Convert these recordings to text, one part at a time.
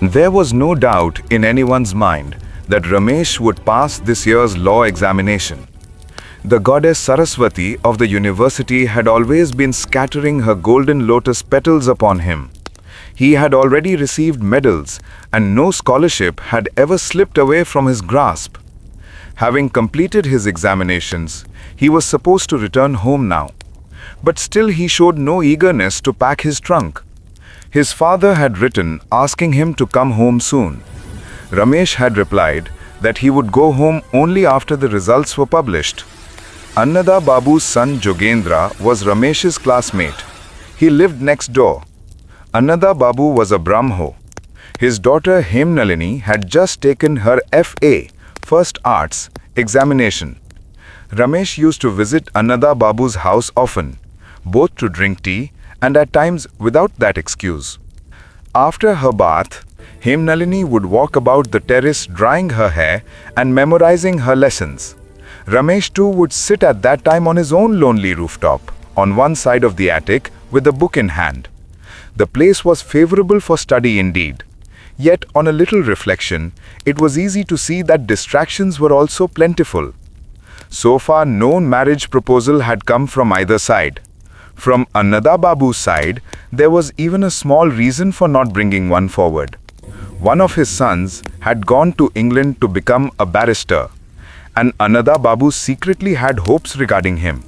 There was no doubt in anyone's mind that Ramesh would pass this year's law examination. The goddess Saraswati of the university had always been scattering her golden lotus petals upon him. He had already received medals, and no scholarship had ever slipped away from his grasp. Having completed his examinations, he was supposed to return home now. But still he showed no eagerness to pack his trunk. His father had written asking him to come home soon. Ramesh had replied that he would go home only after the results were published. Annada Babu's son Jogendra was Ramesh's classmate. He lived next door. Annada Babu was a Brahmo. His daughter Hemnalini had just taken her FA, First Arts, examination. Ramesh used to visit Annada Babu's house often, both to drink tea and at times without that excuse. After her bath, Hemnalini would walk about the terrace drying her hair and memorizing her lessons. Ramesh too would sit at that time on his own lonely rooftop, on one side of the attic with a book in hand. The place was favorable for study indeed. Yet on a little reflection, it was easy to see that distractions were also plentiful. So far no marriage proposal had come from either side. From Annada Babu's side, there was even a small reason for not bringing one forward. One of his sons had gone to England to become a barrister, and Annada Babu secretly had hopes regarding him.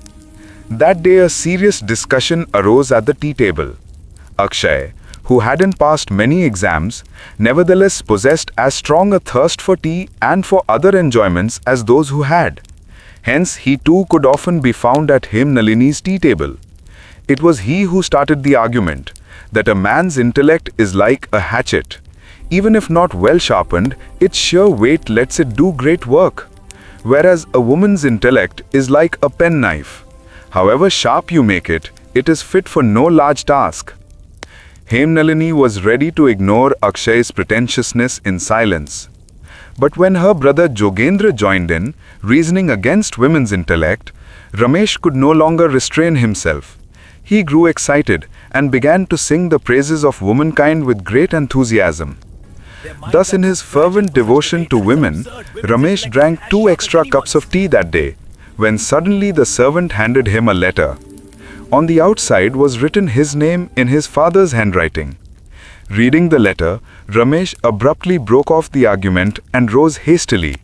That day a serious discussion arose at the tea table. Akshay, who hadn't passed many exams, nevertheless possessed as strong a thirst for tea and for other enjoyments as those who had. Hence he too could often be found at Hemnalini's tea table. It was he who started the argument that a man's intellect is like a hatchet. Even if not well sharpened, its sheer weight lets it do great work. Whereas a woman's intellect is like a penknife. However sharp you make it, it is fit for no large task. Hemnalini was ready to ignore Akshay's pretentiousness in silence. But when her brother Jogendra joined in, reasoning against women's intellect, Ramesh could no longer restrain himself. He grew excited and began to sing the praises of womankind with great enthusiasm. Thus, in his fervent devotion to women, Ramesh drank 2 extra cups of tea that day, when suddenly the servant handed him a letter. On the outside was written his name in his father's handwriting. Reading the letter, Ramesh abruptly broke off the argument and rose hastily.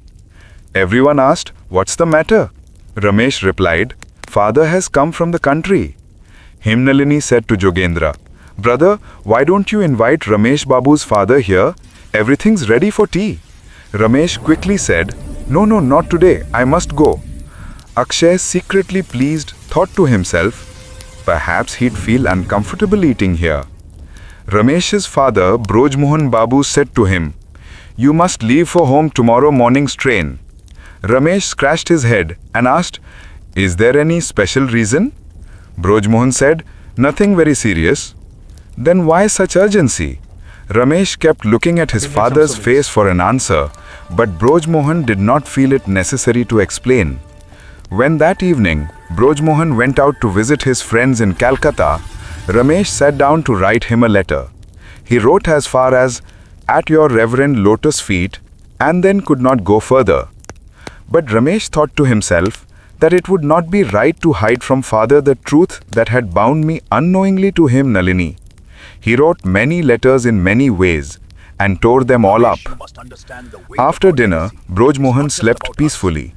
Everyone asked, "What's the matter?" Ramesh replied, "Father has come from the country." Hemnalini said to Jogendra, "Brother, why don't you invite Ramesh Babu's father here? Everything's ready for tea." Ramesh quickly said, No, not today, I must go." Akshay, secretly pleased, thought to himself, perhaps he'd feel uncomfortable eating here. Ramesh's father, Brojmohan Babu, said to him, "You must leave for home tomorrow morning's train." Ramesh scratched his head and asked, "Is there any special reason?" Brojmohan said, "Nothing very serious." "Then why such urgency?" Ramesh kept looking at his father's face for an answer, but Brojmohan did not feel it necessary to explain. When that evening, Brojmohan went out to visit his friends in Calcutta, Ramesh sat down to write him a letter. He wrote as far as, "At your reverend lotus feet," and then could not go further. But Ramesh thought to himself that it would not be right to hide from father the truth that had bound me unknowingly to him, Nalini. He wrote many letters in many ways and tore them all up. After dinner, Brojmohan slept peacefully.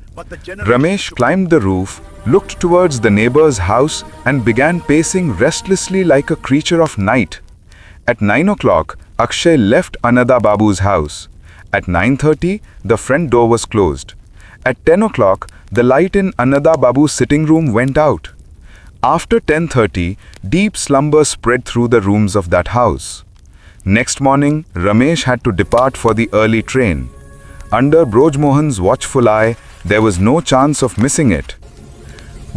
Ramesh climbed the roof, looked towards the neighbor's house and began pacing restlessly like a creature of night. At 9 o'clock, Akshay left Annada Babu's house. At 9:30, the front door was closed. At 10 o'clock, the light in Annada Babu's sitting room went out. After 10:30, deep slumber spread through the rooms of that house. Next morning, Ramesh had to depart for the early train. Under Brojmohan's watchful eye, there was no chance of missing it.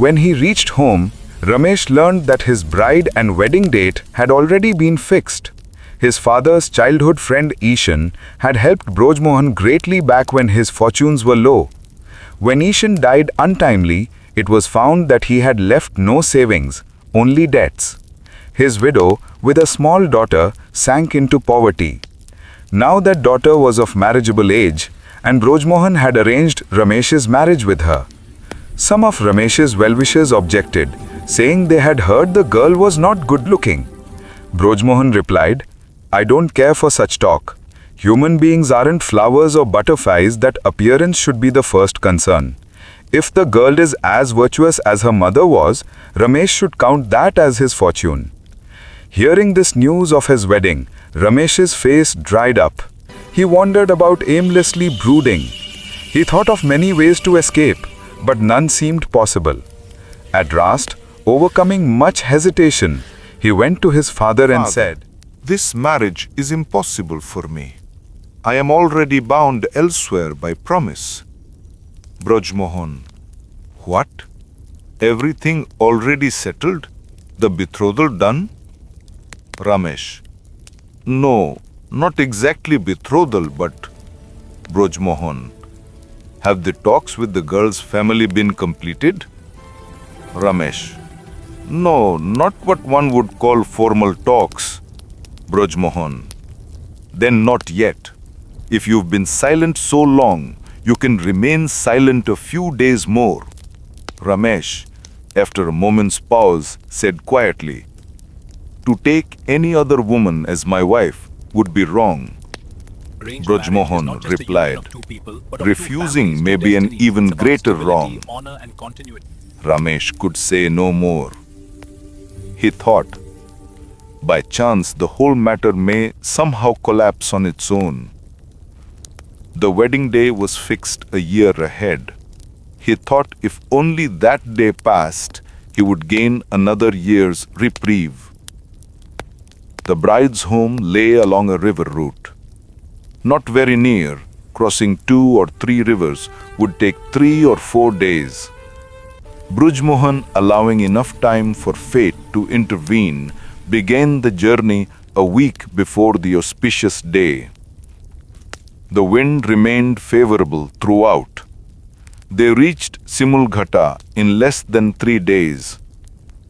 When he reached home, Ramesh learned that his bride and wedding date had already been fixed. His father's childhood friend Ishan had helped Brojmohan greatly back when his fortunes were low. When Ishan died untimely, it was found that he had left no savings, only debts. His widow, with a small daughter, sank into poverty. Now that daughter was of marriageable age, and Brojmohan had arranged Ramesh's marriage with her. Some of Ramesh's well-wishers objected, saying they had heard the girl was not good-looking. Brojmohan replied, "I don't care for such talk. Human beings aren't flowers or butterflies that appearance should be the first concern. If the girl is as virtuous as her mother was, Ramesh should count that as his fortune." Hearing this news of his wedding, Ramesh's face dried up. He wandered about aimlessly brooding. He thought of many ways to escape, but none seemed possible. At last, overcoming much hesitation, he went to his father and said, "This marriage is impossible for me. I am already bound elsewhere by promise." Brojmohan: "What? Everything already settled? The betrothal done?" Ramesh: "No, not exactly betrothal, but..." Brojmohan: "Have the talks with the girl's family been completed?" Ramesh: "No, not what one would call formal talks." Brojmohan: "Then not yet. If you've been silent so long, you can remain silent a few days more." Ramesh, after a moment's pause, said quietly, "To take any other woman as my wife would be wrong." Brojmohan replied, "Refusing may be an even greater wrong." Ramesh could say no more. He thought, by chance the whole matter may somehow collapse on its own. The wedding day was fixed a year ahead. He thought if only that day passed, he would gain another year's reprieve. The bride's home lay along a river route. Not very near, crossing 2 or 3 rivers would take 3 or 4 days. Brojmohan, allowing enough time for fate to intervene, began the journey a week before the auspicious day. The wind remained favorable throughout. They reached Simulghata in less than 3 days.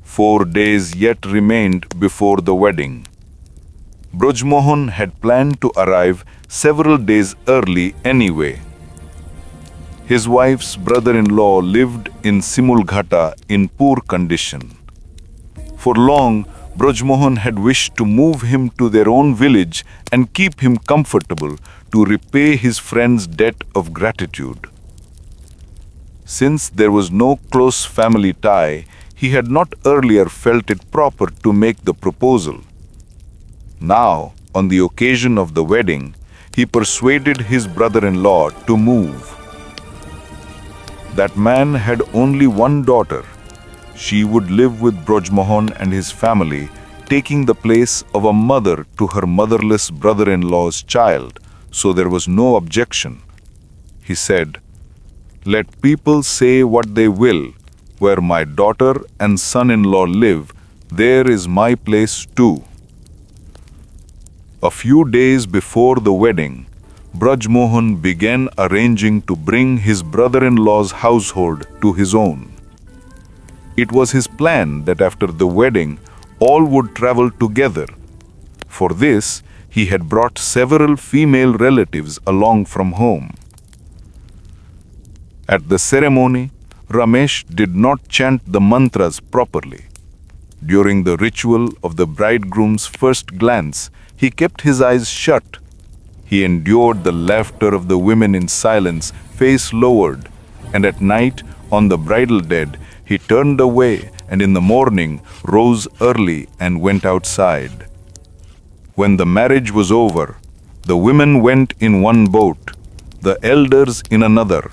4 days yet remained before the wedding. Brojmohan had planned to arrive several days early anyway. His wife's brother-in-law lived in Simulghata in poor condition. For long, Brojmohan had wished to move him to their own village and keep him comfortable to repay his friend's debt of gratitude. Since there was no close family tie, he had not earlier felt it proper to make the proposal. Now, on the occasion of the wedding, he persuaded his brother-in-law to move. That man had only one daughter. She would live with Brojmohan and his family, taking the place of a mother to her motherless brother-in-law's child, so there was no objection. He said, "Let people say what they will. Where my daughter and son-in-law live, there is my place too." A few days before the wedding, Brojmohan began arranging to bring his brother-in-law's household to his own. It was his plan that after the wedding, all would travel together. For this, he had brought several female relatives along from home. At the ceremony, Ramesh did not chant the mantras properly. During the ritual of the bridegroom's first glance, he kept his eyes shut. He endured the laughter of the women in silence, face lowered, and at night, on the bridal bed, he turned away and in the morning rose early and went outside. When the marriage was over, the women went in one boat, the elders in another,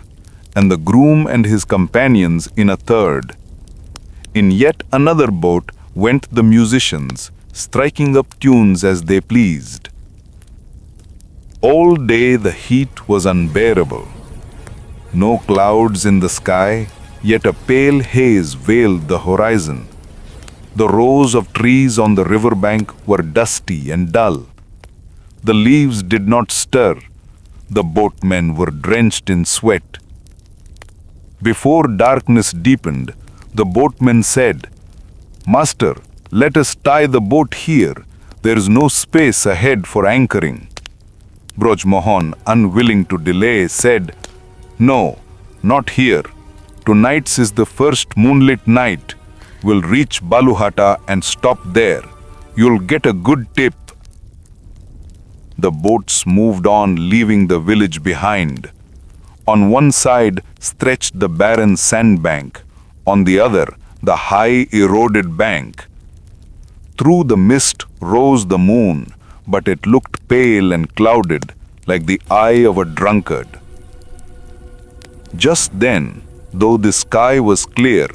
and the groom and his companions in a third. In yet another boat went the musicians, striking up tunes as they pleased. All day the heat was unbearable. No clouds in the sky, yet a pale haze veiled the horizon. The rows of trees on the riverbank were dusty and dull. The leaves did not stir. The boatmen were drenched in sweat. Before darkness deepened, the boatmen said, "Master, let us tie the boat here. There is no space ahead for anchoring." Brojmohan, unwilling to delay, said, "No, not here. Tonight's is the first moonlit night. We'll reach Baluhata and stop there. You'll get a good tip." The boats moved on, leaving the village behind. On one side stretched the barren sandbank, on the other the high eroded bank. Through the mist rose the moon, but it looked pale and clouded, like the eye of a drunkard. Just then, though the sky was clear,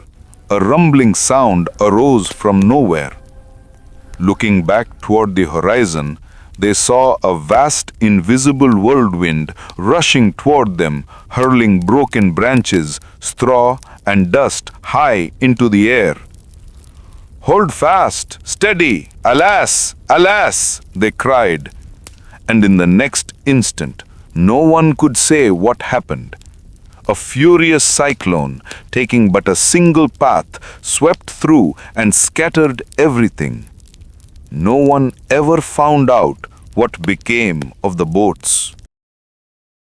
a rumbling sound arose from nowhere. Looking back toward the horizon, they saw a vast invisible whirlwind rushing toward them, hurling broken branches, straw, and dust high into the air. "Hold fast! Steady! Alas! Alas!" they cried. And in the next instant, no one could say what happened. A furious cyclone, taking but a single path, swept through and scattered everything. No one ever found out what became of the boats.